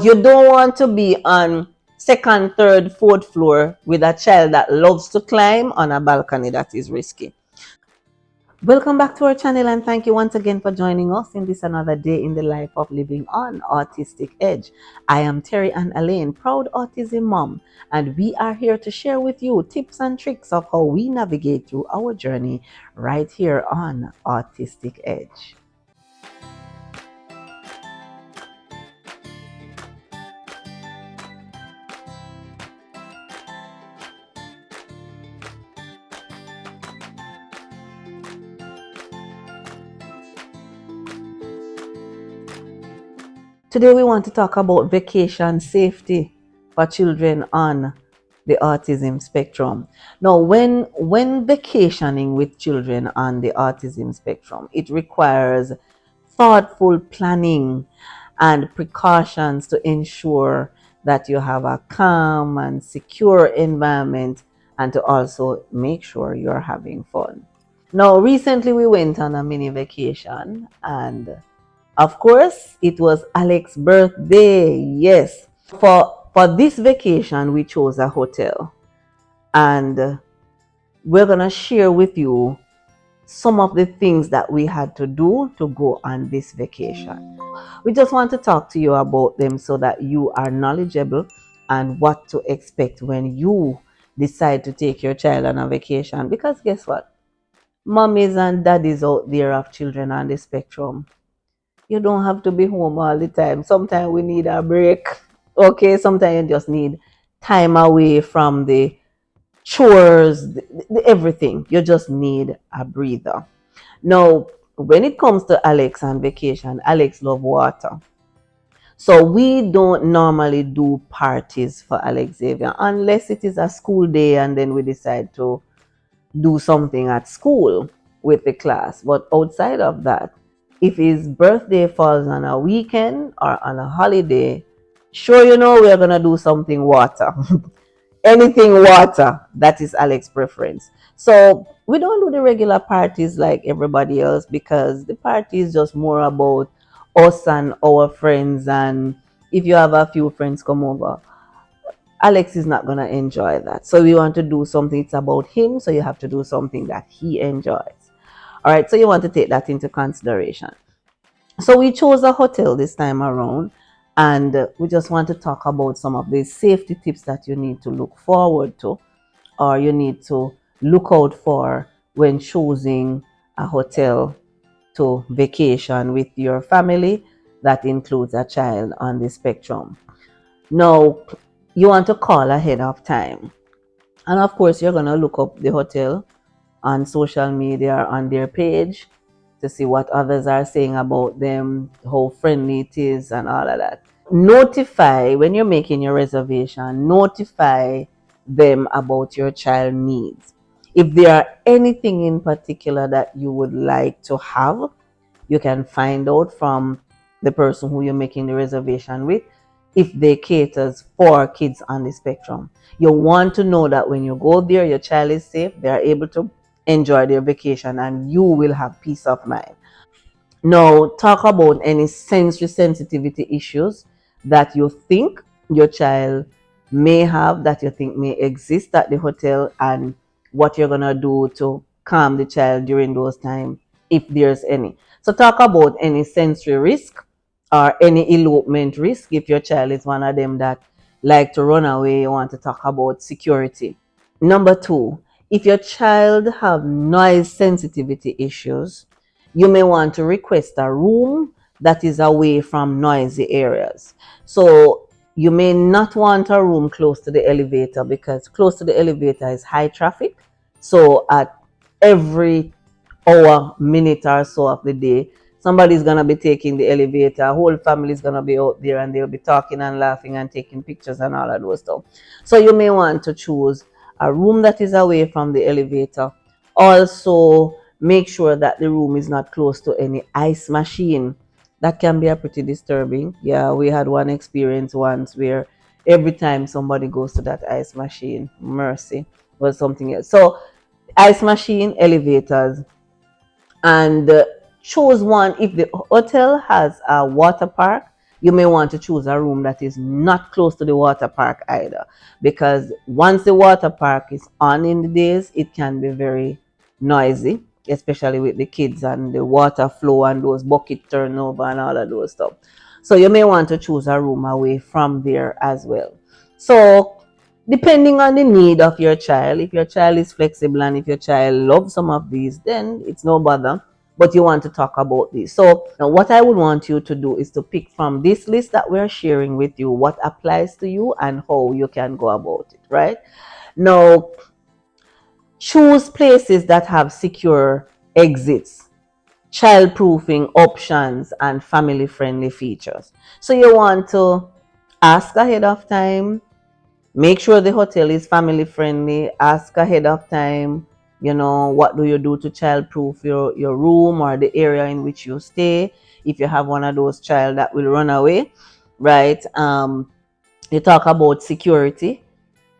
You don't want to be on second, third, fourth floor with a child that loves to climb on a balcony. That is risky. Welcome back to our channel and thank you once again for joining us in this another day in the life of living on Autistic Edge. I am Terry Ann Elaine, proud autism mom, and we are here to share with you tips and tricks of how we navigate through our journey right here on Autistic Edge. Today we want to talk about vacation safety for children on the autism spectrum. Now, when vacationing with children on the autism spectrum, it requires thoughtful planning and precautions to ensure that you have a calm and secure environment and to also make sure you're having fun. Now, recently we went on a mini vacation and of course, it was Alex's birthday. Yes. For this vacation, we chose a hotel. And we're going to share with you some of the things that we had to do to go on this vacation. We just want to talk to you about them so that you are knowledgeable and what to expect when you decide to take your child on a vacation. Because guess what? Mommies and daddies out there of children on the spectrum, you don't have to be home all the time. Sometimes we need a break. Okay, sometimes you just need time away from the chores, everything. You just need a breather. Now, when it comes to Alex and vacation, Alex loves water. So we don't normally do parties for Alex Xavier unless it is a school day and then we decide to do something at school with the class. But outside of that, if his birthday falls on a weekend or on a holiday, sure, we're going to do something water. Anything water. That is Alex's preference. So we don't do the regular parties like everybody else because the party is just more about us and our friends. And if you have a few friends come over, Alex is not going to enjoy that. So we want to do something, it's about him. So you have to do something that he enjoys. All right, so you want to take that into consideration. So we chose a hotel this time around, and we just want to talk about some of the safety tips that you need to look forward to or you need to look out for when choosing a hotel to vacation with your family that includes a child on the spectrum. Now, you want to call ahead of time. And of course, you're going to look up the hotel on social media on their page to see what others are saying about them, how friendly it is, and all of that. Notify, when you're making your reservation, notify them about your child needs. If there are anything in particular that you would like to have, you can find out from the person who you're making the reservation with if they caters for kids on the spectrum. You want to know that when you go there, your child is safe, they are able to enjoy their vacation, and you will have peace of mind. Now, talk about any sensory sensitivity issues that you think your child may have, that you think may exist at the hotel, and what you're going to do to calm the child during those times, if there's any. So talk about any sensory risk or any elopement risk. If your child is one of them that like to run away, you want to talk about security. Number two, if your child have noise sensitivity issues, you may want to request a room that is away from noisy areas. So you may not want a room close to the elevator because close to the elevator is high traffic. So at every hour, minute or so of the day, somebody's going to be taking the elevator, a whole family is going to be out there and they'll be talking and laughing and taking pictures and all of those stuff. So you may want to choose a room that is away from the elevator. Also, make sure that the room is not close to any ice machine. That can be a pretty disturbing. Yeah, we had one experience once where every time somebody goes to that ice machine, mercy, was something else. So ice machine, elevators, and choose one. If the hotel has a water park, You may want to choose a room that is not close to the water park either, because once the water park is on in the days, it can be very noisy, especially with the kids and the water flow and those bucket turnover and all of those stuff. So you may want to choose a room away from there as well. So depending on the need of your child, if your child is flexible and if your child loves some of these, then it's no bother. But you want to talk about this. So now what I would want you to do is to pick from this list that we're sharing with you what applies to you and how you can go about it, right? Now, choose places that have secure exits, child-proofing options, and family-friendly features. So you want to ask ahead of time. Make sure the hotel is family friendly. Ask ahead of time, what do you do to child proof your room or the area in which you stay. If you have one of those child that will run away, right? You talk about security,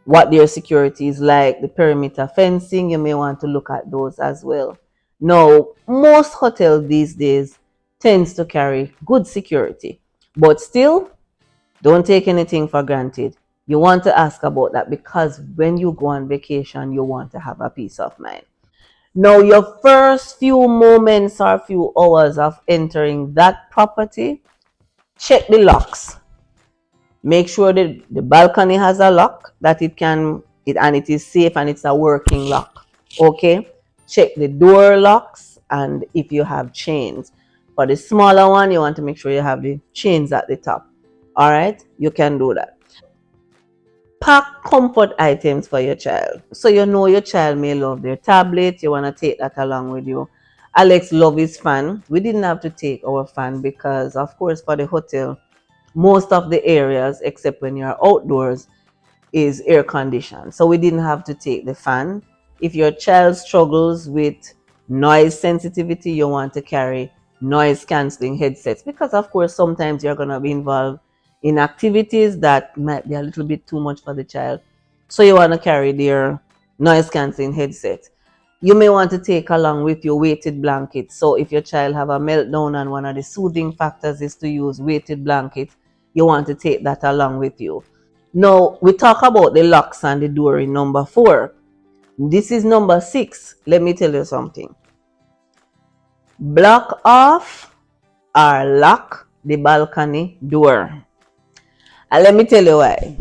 what their security is like, the perimeter fencing. You may want to look at those as well. Now, most hotels these days tends to carry good security, but still, don't take anything for granted. You want to ask about that because when you go on vacation, you want to have a peace of mind. Now, your first few moments or few hours of entering that property, check the locks. Make sure that the balcony has a lock that and it is safe and it's a working lock. Okay? Check the door locks and if you have chains. For the smaller one, you want to make sure you have the chains at the top. All right? You can do that. Pack comfort items for your child. So you know your child may love their tablet. You want to take that along with you. Alex love his fan. We didn't have to take our fan because, of course, for the hotel, most of the areas, except when you're outdoors, is air conditioned. So we didn't have to take the fan. If your child struggles with noise sensitivity, you want to carry noise cancelling headsets because, of course, sometimes you're going to be involved in activities that might be a little bit too much for the child. So you want to carry their noise cancelling headset. You may want to take along with your weighted blankets. So if your child have a meltdown and one of the soothing factors is to use weighted blankets, you want to take that along with you. Now, we talk about the locks and the door in number 4. This is number 6. Let me tell you something. Block off or lock the balcony door. And let me tell you why.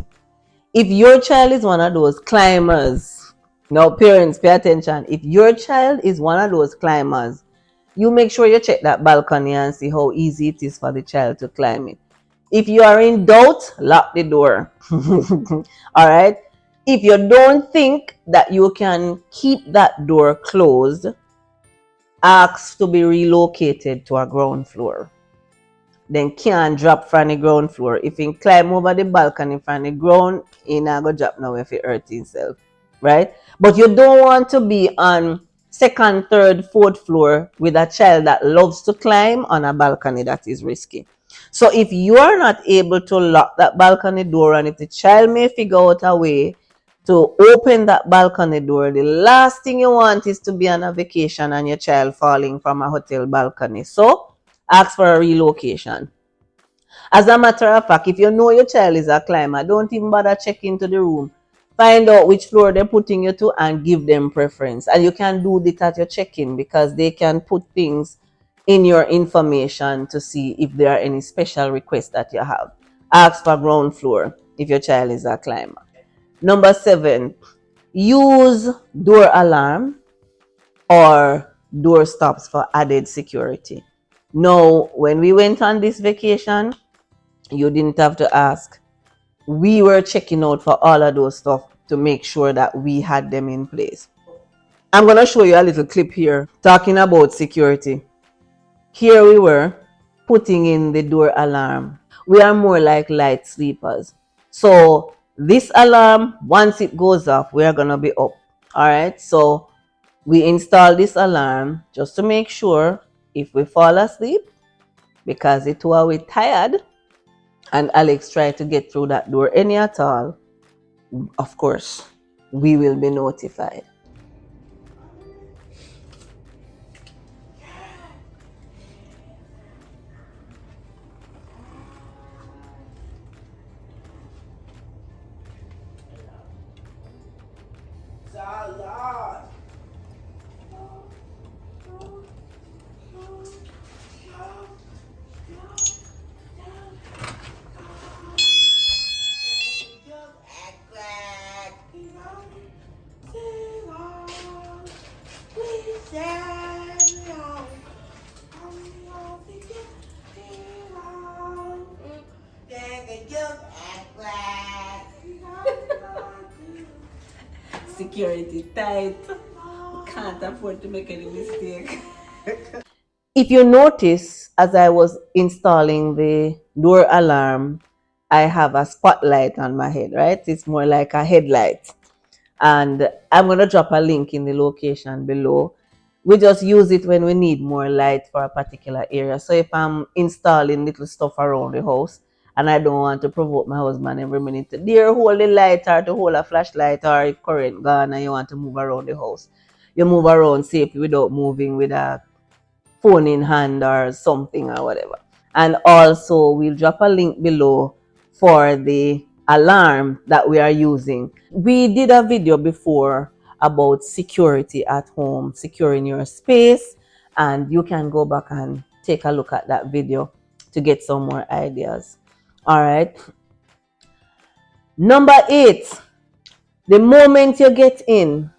If your child is one of those climbers, now parents, pay attention. If your child is one of those climbers, you make sure you check that balcony and see how easy it is for the child to climb it. If you are in doubt, lock the door. All right. If you don't think that you can keep that door closed, ask to be relocated to a ground floor. Then can't drop from the ground floor. If he climb over the balcony from the ground, he not go drop now if he hurt himself. Right? But you don't want to be on second, third, fourth floor with a child that loves to climb on a balcony that is risky. So if you are not able to lock that balcony door and if the child may figure out a way to open that balcony door, the last thing you want is to be on a vacation and your child falling from a hotel balcony. So ask for a relocation. As a matter of fact, if you know your child is a climber, don't even bother checking into the room. Find out which floor they're putting you to and give them preference. And you can do this at your check-in because they can put things in your information to see if there are any special requests that you have. Ask for ground floor if your child is a climber. Number 7, use door alarm or door stops for added security. Now, when we went on this vacation, you didn't have to ask. We were checking out for all of those stuff to make sure that we had them in place. I'm going to show you a little clip here talking about security. Here we were putting in the door alarm. We are more like light sleepers. So this alarm, once it goes off, we are going to be up. All right. So we install this alarm just to make sure if we fall asleep, because it was we tired and Alex tried to get through that door any at all, of course, we will be notified. Security tight. Can't afford to make any mistake. If you notice, as I was installing the door alarm, I have a spotlight on my head, right? It's more like a headlight. And I'm going to drop a link in the location below. We just use it when we need more light for a particular area. So if I'm installing little stuff around the house and I don't want to provoke my husband every minute to there hold the light or to hold a flashlight, or if current gone and you want to move around the house, you move around safely without moving with a phone in hand or something or whatever. And also we'll drop a link below for the alarm that we are using. We did a video before about security at home, securing your space, and you can go back and take a look at that video to get some more ideas. All right. Number 8, the moment you get in,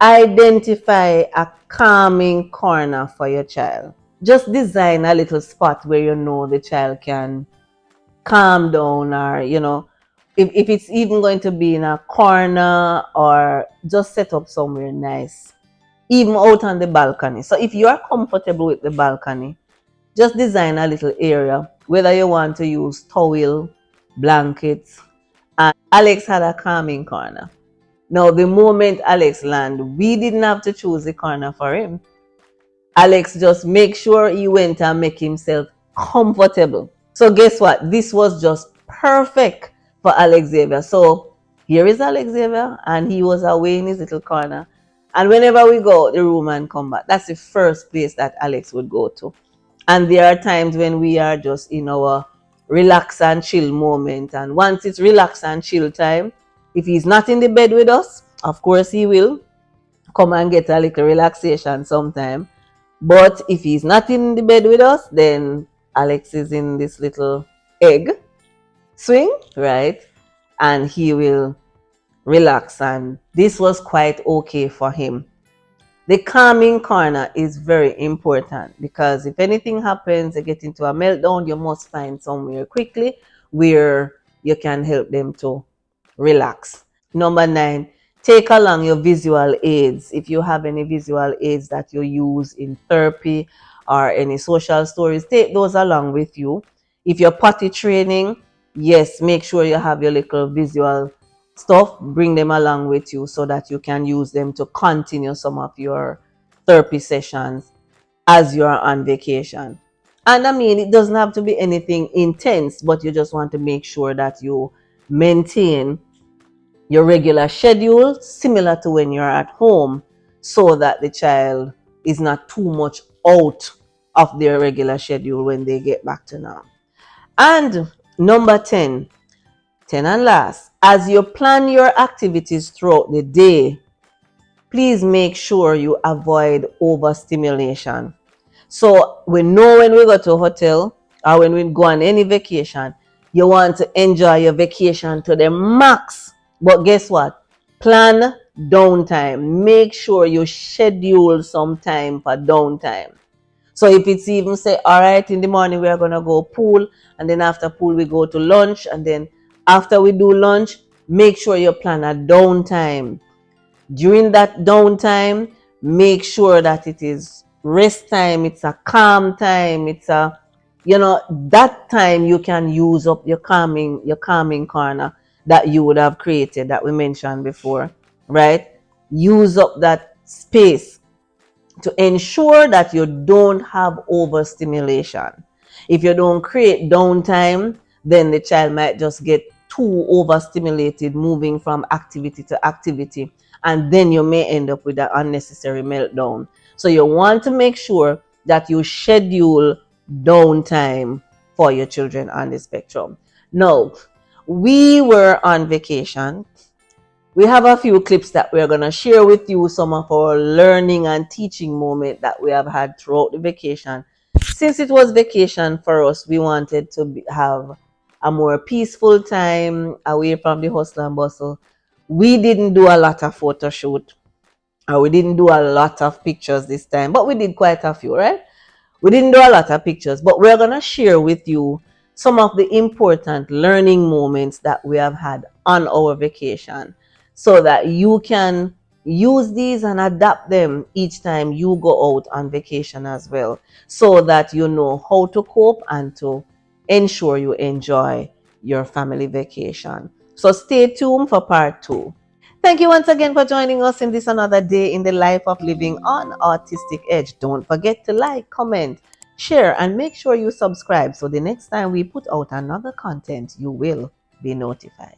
identify a calming corner for your child. Just design a little spot where you know the child can calm down, or if it's even going to be in a corner, or just set up somewhere nice, even out on the balcony. So if you are comfortable with the balcony, just design a little area, whether you want to use towel, blankets. And Alex had a calming corner. Now, the moment Alex landed, we didn't have to choose the corner for him. Alex just make sure he went and make himself comfortable. So guess what? This was just perfect for Alex Xavier. So here is Alex Xavier, and he was away in his little corner. And whenever we go out the room and come back, that's the first place that Alex would go to. And there are times when we are just in our relax and chill moment. And once it's relax and chill time, if he's not in the bed with us, of course he will come and get a little relaxation sometime. But if he's not in the bed with us, then Alex is in this little egg swing, right? And he will relax. And this was quite okay for him. The calming corner is very important, because if anything happens, they get into a meltdown, you must find somewhere quickly where you can help them to relax. Number 9, take along your visual aids. If you have any visual aids that you use in therapy or any social stories, take those along with you. If you're potty training, yes, make sure you have your little visual stuff, bring them along with you so that you can use them to continue some of your therapy sessions as you're on vacation. And I mean, it doesn't have to be anything intense, but you just want to make sure that you maintain your regular schedule similar to when you're at home, so that the child is not too much out of their regular schedule when they get back to now. And number 10 and last, as you plan your activities throughout the day, please make sure you avoid overstimulation. So we know when we go to a hotel or when we go on any vacation, you want to enjoy your vacation to the max. But guess what? Plan downtime. Make sure you schedule some time for downtime. So if it's even say, all right, in the morning we are going to go pool, and then after pool we go to lunch, and then after we do lunch, make sure you plan a downtime. During that downtime, make sure that it is rest time, it's a calm time, it's a, that time you can use up your calming corner that you would have created, that we mentioned before, right? Use up that space to ensure that you don't have overstimulation. If you don't create downtime, then the child might just get too overstimulated, moving from activity to activity, and then you may end up with an unnecessary meltdown. So you want to make sure that you schedule downtime for your children on the spectrum. Now, we were on vacation we have a few clips that we're going to share with you, some of our learning and teaching moment that we have had throughout the vacation. Since it was vacation for us, we wanted to have a more peaceful time away from the hustle and bustle. We didn't do a lot of photo shoot, or we didn't do a lot of pictures this time, but we did quite a few, right? We didn't do a lot of pictures, but we're going to share with you some of the important learning moments that we have had on our vacation so that you can use these and adapt them each time you go out on vacation as well, so that you know how to cope and to ensure you enjoy your family vacation. So stay tuned for part 2. Thank you once again for joining us in this another day in the life of living on Autistic Edge. Don't forget to like, comment, share, and make sure you subscribe so the next time we put out another content, you will be notified.